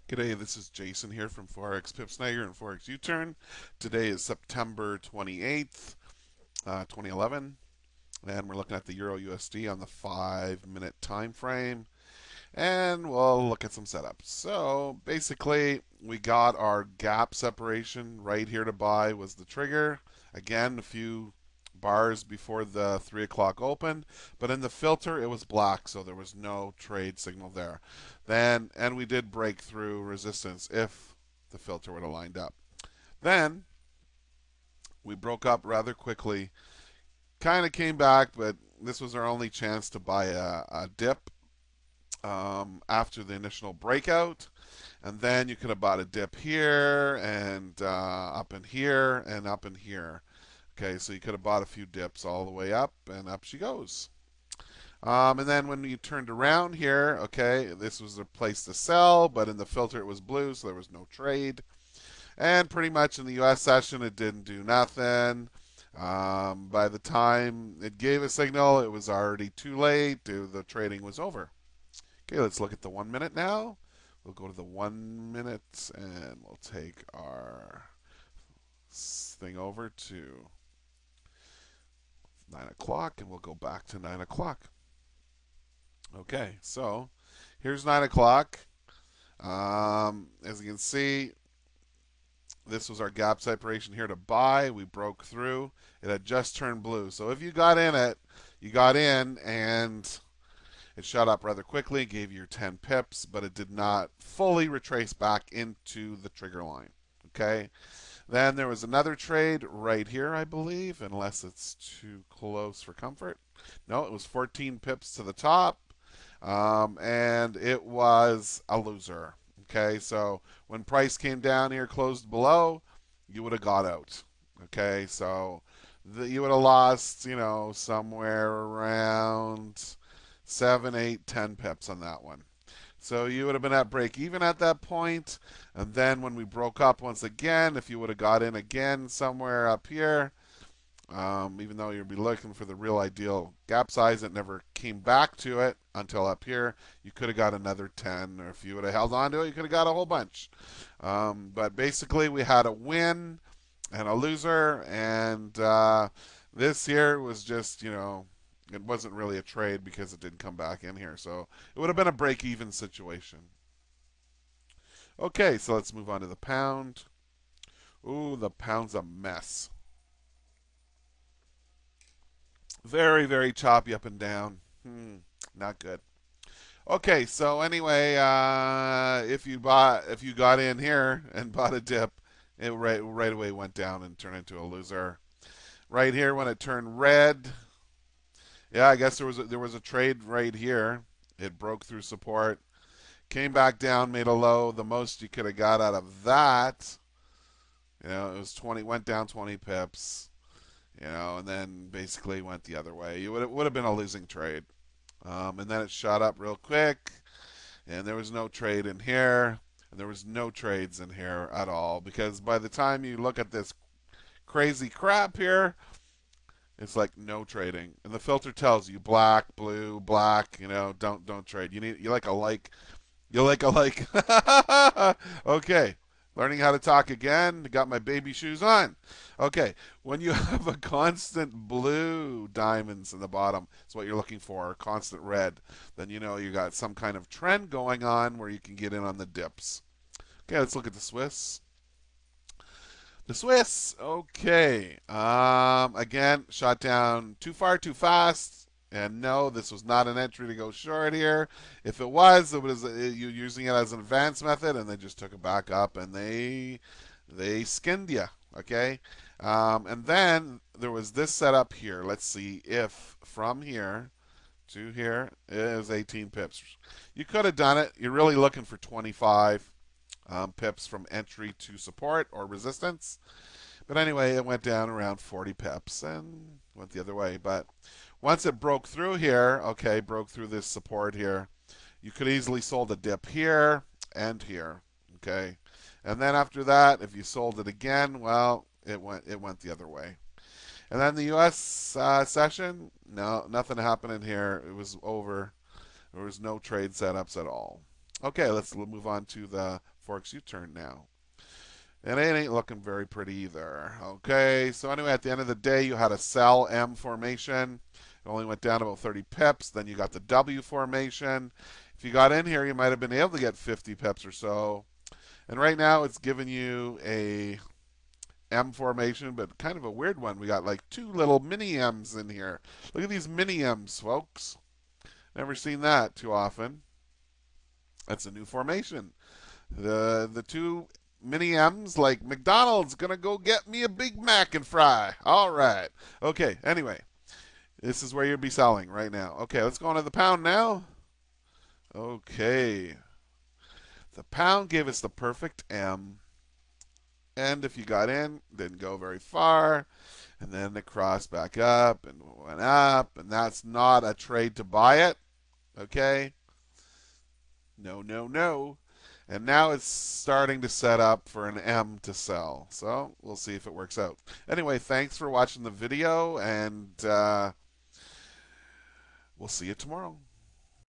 G'day, this is Jason here from ForexPipSnager and ForexUTurn. Today is September 28th, 2011, and we're looking at the Euro USD on the 5-minute time frame, and we'll look at some setups. So basically, we got our gap separation right here to buy was the trigger. Again, a few bars before the 3 o'clock open, but in the filter it was black, so there was no trade signal there. And we did break through resistance if the filter would have lined up. Then we broke up rather quickly, kind of came back, but this was our only chance to buy a dip after the initial breakout. And then you could have bought a dip here and up in here and up in here. Okay, so you could have bought a few dips all the way up, and up she goes. And then when you turned around here, okay, this was the place to sell, but in the filter it was blue, so there was no trade. And pretty much in the US session, it didn't do nothing. By the time it gave a signal, it was already too late. The trading was over. Okay, let's look at the 1 minute now. We'll go to the 1 minute and we'll take our thing over to 9 o'clock and we'll go back to 9 o'clock. Okay, so here's 9 o'clock. As you can see, this was our gap separation here to buy. We broke through. It had just turned blue. So if you got in it, you got in and it shot up rather quickly, gave you your 10 pips, but it did not fully retrace back into the trigger line. Okay. Then there was another trade right here, I believe, unless it's too close for comfort. No, it was 14 pips to the top. And it was a loser. Okay, so when price came down here, closed below, you would have got out. Okay, so you would have lost, somewhere around 7, 8, 10 pips on that one. So you would have been at break even at that point. And then when we broke up once again, if you would have got in again somewhere up here, even though you'd be looking for the real ideal gap size, it never came back to it until up here. You could have got another 10, or if you would have held on to it, you could have got a whole bunch. But basically, we had a win and a loser, and this here was just, it wasn't really a trade because it didn't come back in here. So it would have been a break-even situation. Okay, so let's move on to the pound. Ooh, the pound's a mess. Very, very choppy up and down. Not good. Okay, so anyway, if you got in here and bought a dip, it right away went down and turned into a loser. Right here when it turned red, yeah, I guess there was a trade right here. It broke through support, came back down, made a low. The most you could have got out of that, it was 20, went down 20 pips. And then basically went the other way. You would have been a losing trade. And then it shot up real quick, and there was no trade in here, and there was no trades in here at all, because by the time you look at this crazy crap here, it's like no trading. And the filter tells you black, blue, black, don't trade. You like a like. You like a like. Okay. Learning how to talk again. Got my baby shoes on. Okay. When you have a constant blue diamonds in the bottom, it's what you're looking for, or constant red, then you know you got some kind of trend going on where you can get in on the dips. Okay, let's look at the Swiss. The Swiss, okay. Again, shot down too far, too fast. And no, this was not an entry to go short here. If it was you using it as an advanced method, and they just took it back up and they skinned you. Okay, and then there was this setup here. Let's see if from here to here is 18 pips. You could have done it. You're really looking for 25 pips from entry to support or resistance. But anyway, it went down around 40 pips and went the other way. But once it broke through here, okay, broke through this support here, you could easily sold a dip here and here, okay. And then after that, if you sold it again, well, it went the other way. And then the U.S. Session, no, nothing happened in here. It was over. There was no trade setups at all. Okay, let's move on to the ForexUTurn now. And it ain't looking very pretty either. Okay, so anyway, at the end of the day, you had a sell M formation. It only went down about 30 pips. Then you got the W formation. If you got in here, you might have been able to get 50 pips or so. And right now, it's giving you a M formation, but kind of a weird one. We got like two little mini M's in here. Look at these mini M's, folks. Never seen that too often. That's a new formation. The two mini M's, like McDonald's gonna go get me a Big Mac and fry. All right. Okay. Anyway, this is where you'll be selling right now. Okay, let's go on to the pound now. Okay. The pound gave us the perfect M. And if you got in, didn't go very far. And then it crossed back up and went up. And that's not a trade to buy it. Okay? No, no, no. And now it's starting to set up for an M to sell. So we'll see if it works out. Anyway, thanks for watching the video. And we'll see you tomorrow.